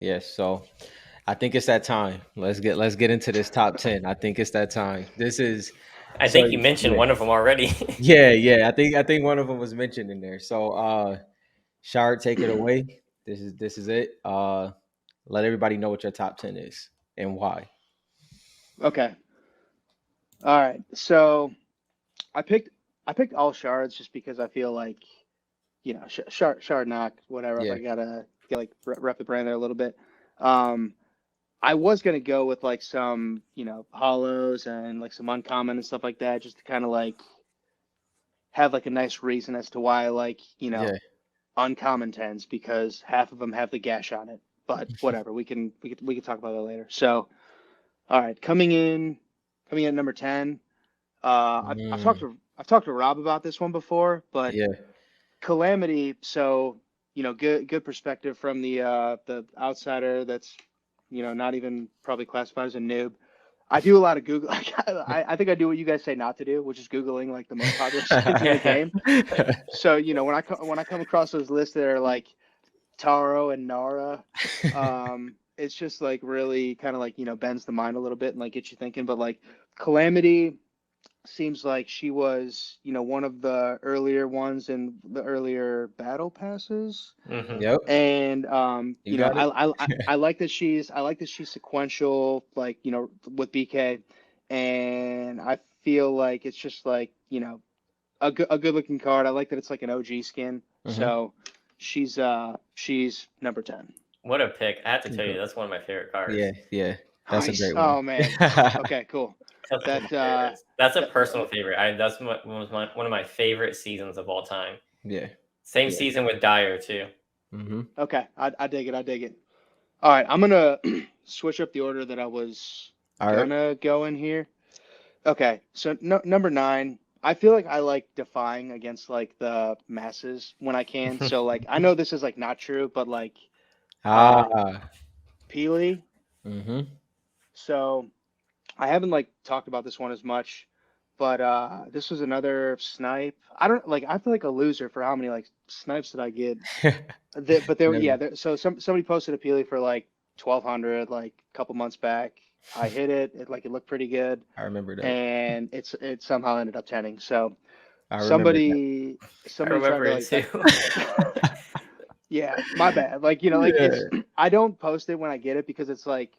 Yes. So I think it's that time. Let's get into this top 10. I think it's that time. This is I so think you mentioned yeah. one of them already. Yeah. I think one of them was mentioned in there. So Shard, take it away. This is it. Let everybody know what your top 10 is and why. Okay. All right. So I picked I picked all shards just because I feel like shard knock whatever. If Yeah. I gotta get like rep the brand there a little bit. Um, I was gonna go with like some hollows and like some uncommon and stuff like that, just to kind of like have like a nice reason as to why I like Yeah. uncommon tens because half of them have the gash on it. But whatever, we can talk about that later. So all right, coming in at number 10. Mm, I've talked to Rob about this one before, but yeah. Calamity. So good perspective from the outsider that's not even probably classified as a noob. I do a lot of Google. I think I do what you guys say not to do, which is Googling like the most popular skins in the game. So when I come across those lists that are like Taro and Nara, it's just like really kind of like bends the mind a little bit and like gets you thinking. But like Calamity seems like she was one of the earlier ones in the earlier battle passes, hmm Yep. and You got it. I like that she's sequential, like with BK, and I feel like it's just like a good looking card. I like that it's like an OG skin, Mm-hmm. so she's number 10. What a pick! I have to tell you, that's one of my favorite Yeah, cards. yeah. That's a Nice. great one. Oh man. Okay, cool. That's one of That my favorites. That's a that personal favorite. That's one of my favorite seasons of all time. Yeah. Same Yeah. season with Dyer too. Mm-hmm. okay. I dig it. I dig it. All right, I'm gonna switch up the order that I was All right. gonna go in here. Okay, so no, number 9. I feel like I like defying against like the masses when I can. So like I know this is like not true, but like uh Ah. Peely. Mm-hmm. So I haven't like talked about this one as much, but this was another snipe. I don't like I feel like a loser for how many like snipes did I get. But there, Never. yeah. So somebody posted a Peely for like 1,200 like a couple months back. I hit it. It looked pretty good, I remember that. and it somehow ended up tenning. So I remember that. somebody I somebody tried remember to it like too. bet. Yeah, my bad. Like Yeah. it's I don't post it when I get it because it's like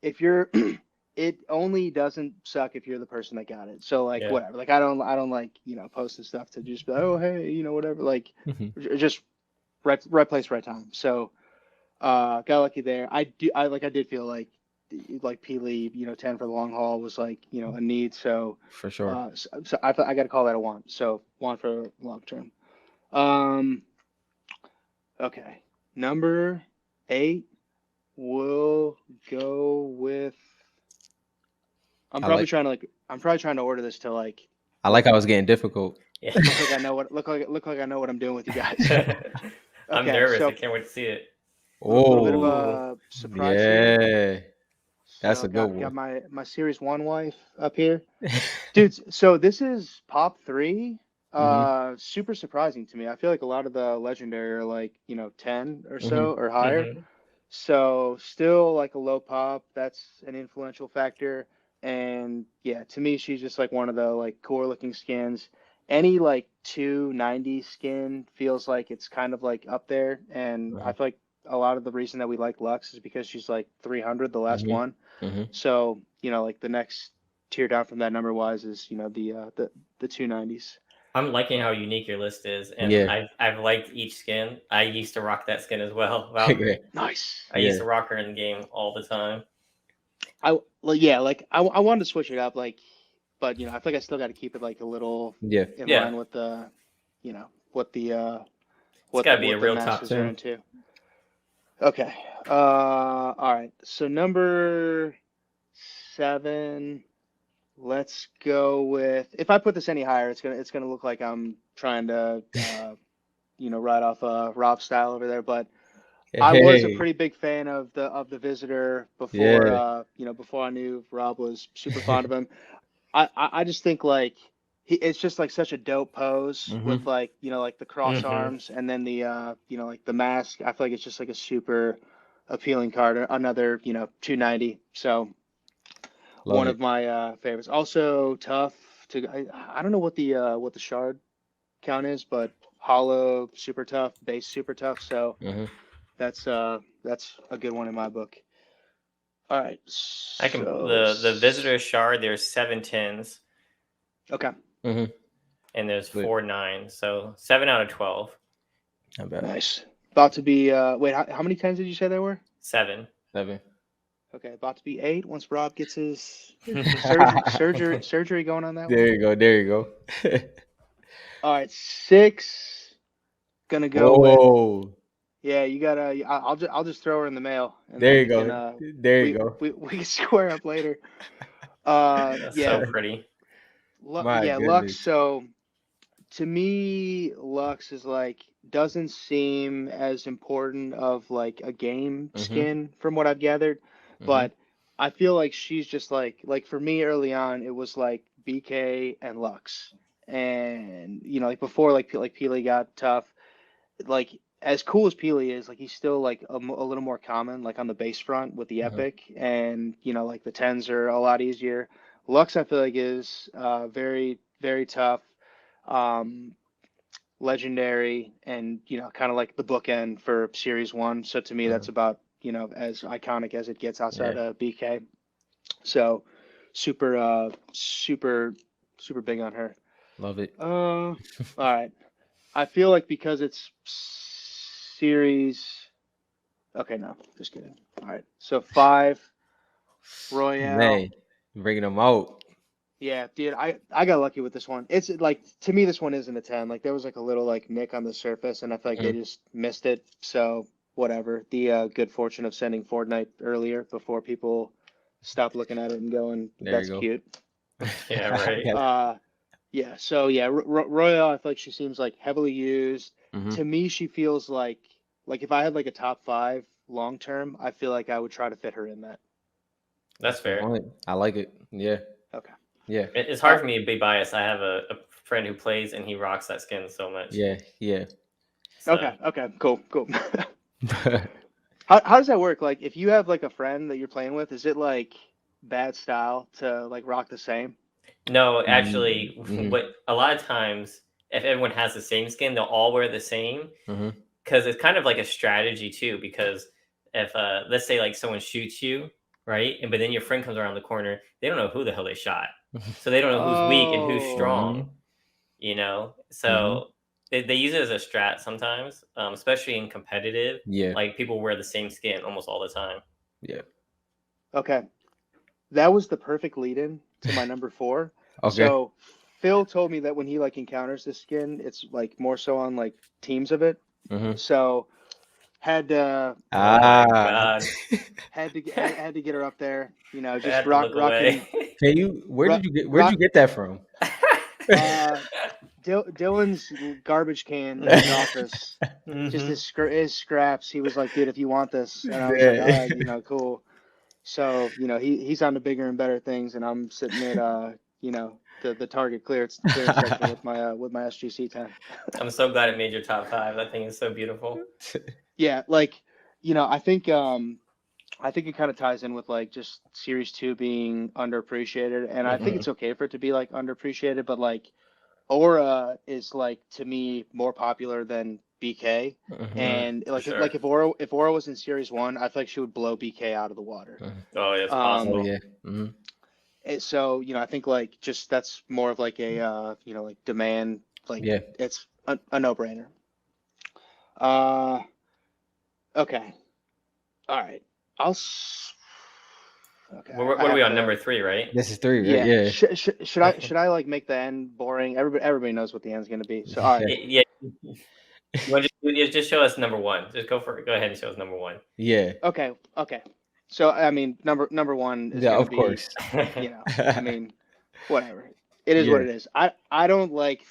if you're it only doesn't suck if you're the person that got it. So like Yeah. whatever. Like I don't like post this stuff to just be like, oh hey whatever. Like Mhm. just right place right time. So got lucky there. I did feel like Peely 10 for the long haul was like a need. So For sure. I got to call that a want. So want for long term. Um okay. Number 8 will go with I like I'm probably trying to order this to I like like how it's getting difficult. Yeah. look like I know what I'm doing with you guys. I'm Okay, nervous. I so can't wait to see it. a little bit of Ooh. a surprise here. Yeah. That's So a good got one. my Series 1 wife up here. Dude, so this is pop 3. Hmm. Super surprising to me. I feel like a lot of the legendary are like, 10 or Hmm. so or higher. hmm So still like a low pop. That's an influential factor. And yeah, to me, she's just like one of the like core looking skins. Any like 290 skin feels like it's kind of like up there. And I feel like a lot of the reason that we like Lux is because she's like 300, the last Hmm. one. Hmm. So, like the next tier down from that number wise is, the 290s. I'm liking how unique your list is, and Yeah. I've liked each skin. I used to rock that skin as well, Yeah. Valkyrie. Nice. I used Yeah. to rock her in the game all the time. Yeah, like I wanted to switch it up, like, but I feel like I still got to keep it like a little Yeah. in Yeah, line with the, what the it's got to be a what the real top masters are 10. into. Okay. All right. So number 7. Let's go with. If I put this any higher, it's gonna look like I'm trying to ride off Rob style over there. But I was a Hey. pretty big fan of the visitor before Yeah. before I knew Rob was super fond of him. I just think like it's just like such a dope pose with Hmm. like like the cross hmm arms and then the like the mask. I feel like it's just like a super appealing card. Another, 290. So Love one it. of my favorites. Also tough to. I don't know what the shard count is, but hollow super tough, base super tough. So Hmm. that's a good one in my book. All right. I can So the visitor shard. There's 7 tens okay. Hmm. and there's But 4 nines. So 7 out of 12. not bad. Nice. About to be wait, how many times did you say there were? 7. 7. Okay, about to be 8 once Rob gets his There surgery going on that one. you go. There you go. All right, 6. Gonna go with Whoa. yeah. You gotta. I'll just throw her in the mail, and There then you we can go. There you we go. we we can square up later. That's so Yeah, pretty. My yeah. Lux. goodness. So to me, Lux is like doesn't seem as important of like a game Hmm. skin from what I've gathered, Hmm. but I feel like she's just like for me early on it was like BK and Lux, and like before like Peely got tough, like as cool as Peely is, like he's still like a little more common like on the base front with the Hmm. epic, and like the tens are a lot easier. Lux I feel like is very very tough. Um, Legendary, and kind of like the bookend for series one. So to me, that's Hmm. about as iconic as it gets outside Yeah. of BK. So super super big on her. Love it. All right. I feel like because it's series. Okay, no, just kidding. All right. So 5 Royale. Man, bringing them out. Yeah, dude, I got lucky with this one. It's like to me this one isn't a 10. Like there was like a little like nick on the surface and I feel like they Mhm. just missed it. So whatever. The good fortune of sending Fortnite earlier before people stop looking at it and going, There you that's go. cute. Yeah, right. Yeah, so yeah, Royale I feel like she seems like heavily used. Hmm. To me she feels like if I had like a top 5 long term, I feel like I would try to fit her in that. That's On fair. point. I like it. Yeah. Okay. Yeah. It's Uh, hard for me to be biased. I have a friend who plays and he rocks that skin so much. Yeah. Yeah. So okay, cool. How does that work? Like, if you have like a friend that you're playing with, is it like bad style to like rock the same? no, actually, Mm-hmm. what a lot of times, if everyone has the same skin, they'll all wear the same Hmm. because it's kind of like a strategy too. Because if let's say like someone shoots you, right, and but then your friend comes around the corner, they don't know who the hell they shot, so they don't know who's weak and who's Oh, Hmm. strong. Hmm. So they use it as a strat sometimes, especially in competitive. Yeah. Like people wear the same skin almost all the time. Yeah. okay. That was the perfect lead-in to my number 4. Okay. So Phil told me that when he like encounters this skin, it's like more so on like teams of it. Hmm. So had Oh my Ah. god, had to get her up there. I Just had to look away. rocking Can you? Where rock did you get? Where'd you rock. get that from? Dylan's garbage can in his office, just Hmm. his scraps. He was like, dude, if you want this, and I was like, all Yeah. right, cool. So he's on to bigger and better things, and I'm sitting at the target clearance section with my SGC 10. I'm so glad it made your top 5. That thing is so beautiful. Yeah, like I think it kind of ties in with like just series 2 being underappreciated, and I think Hmm. it's okay for it to be like underappreciated, but like Aura is like to me more popular than BK, Hmm. and For sure. if Aura was in Series 1, I feel like she would blow BK out of the water. Oh, it's Oh possible. Um, yeah. Hmm. so I think like just that's more of like a like demand, like Yeah. it's a no-brainer. Uh, okay, all right, I'll. Okay, I What are we have on to. number 3, right? This is 3, right? Yeah, Yeah. should I like make the end boring? Everybody knows what the end's gonna be. So all right. Yeah. You want to just show us number 1. Just go for it. Go ahead and show us number 1. Yeah. Okay, okay. So I mean, number 1 is Yeah. gonna Of be, course. I mean, whatever. It is what Yeah. it is. I don't like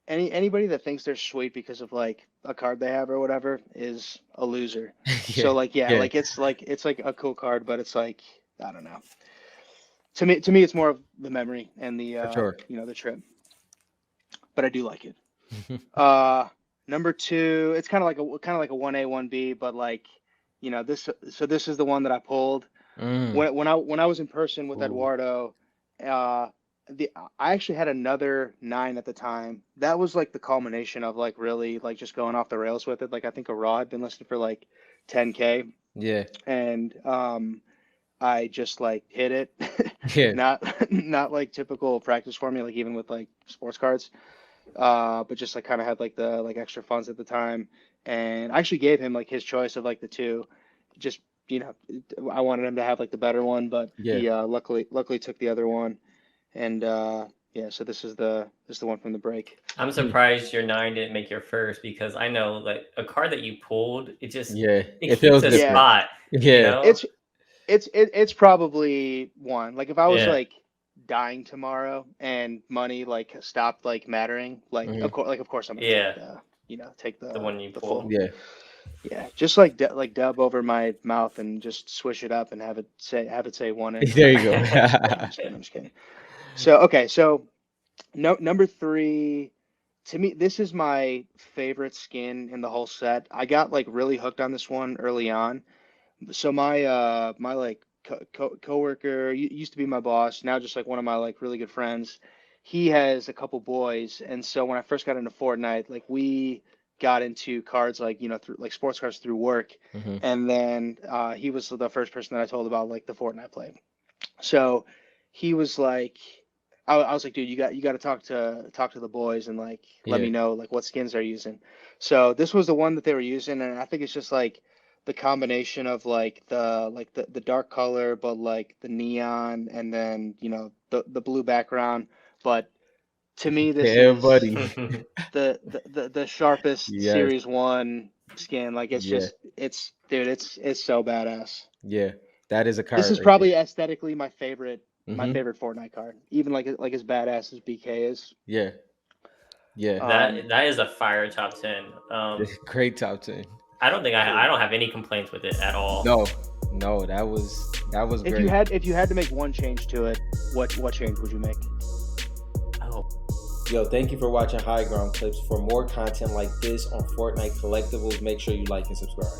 anybody that thinks they're sweet because of like a card they have or whatever is a loser. Yeah. So like yeah, Yeah. it's like a cool card, but it's like I don't know. To me, it's more of the memory and the For sure. the trip. But I do like it. Uh, Number 2, it's kind of like a 1A 1B, but like this is the one that I pulled Mm. when I was in person with Ooh. Eduardo. Uh, I actually had another 9 at the time. That was like the culmination of like really like just going off the rails with it. Like I think a raw had been listed for like 10K, Yeah. and I just like hit it. Yeah. Not like typical practice for me, like even with like sports cards. But just like kind of had like the like extra funds at the time, and I actually gave him like his choice of like the two. Just I wanted him to have like the better one, but Yeah. he luckily took the other one, and yeah. So this is the one from the break. I'm surprised your 9 didn't make your first, because I know like a card that you pulled, it just Yeah. it It keeps feels a different. spot. You Yeah. know? It's probably one. Like if I was Yeah. like dying tomorrow and money like stopped like mattering, like Mhm. of course I'm gonna Yeah. take The one you the pulled. full. Yeah. Yeah, just like dub over my mouth and just swish it up and have it say one in. There you go. I'm just kidding. I'm just kidding. So okay, so number 3, to me, this is my favorite skin in the whole set. I got like really hooked on this one early on. So my like coworker used to be my boss, now just like one of my like really good friends. He has a couple boys, and so when I first got into Fortnite, like we got into cards like through like sports cards through work, Hmm. and then he was the first person that I told about like the Fortnite play. So he was like, I was like, dude, you got to talk to the boys and like let Yeah. me know like what skins they're using. So this was the one that they were using, and I think it's just like the combination of like the dark color, but like the neon, and then the blue background. But to me, this Yeah, is buddy. the sharpest Yes. Series 1 skin. Like it's Yeah. just it's so badass. Yeah. That is a This card is right there. probably aesthetically my favorite Hmm. Fortnite card. Even like as badass as BK is. Yeah. Yeah. That is a fire top 10. Great top 10. I don't think I don't have any complaints with it at all. No, that was If great. you had to make one change to it, what change would you make? Oh, Yo, thank you for watching Highground Clips. For more content like this on Fortnite collectibles, make sure you like and subscribe.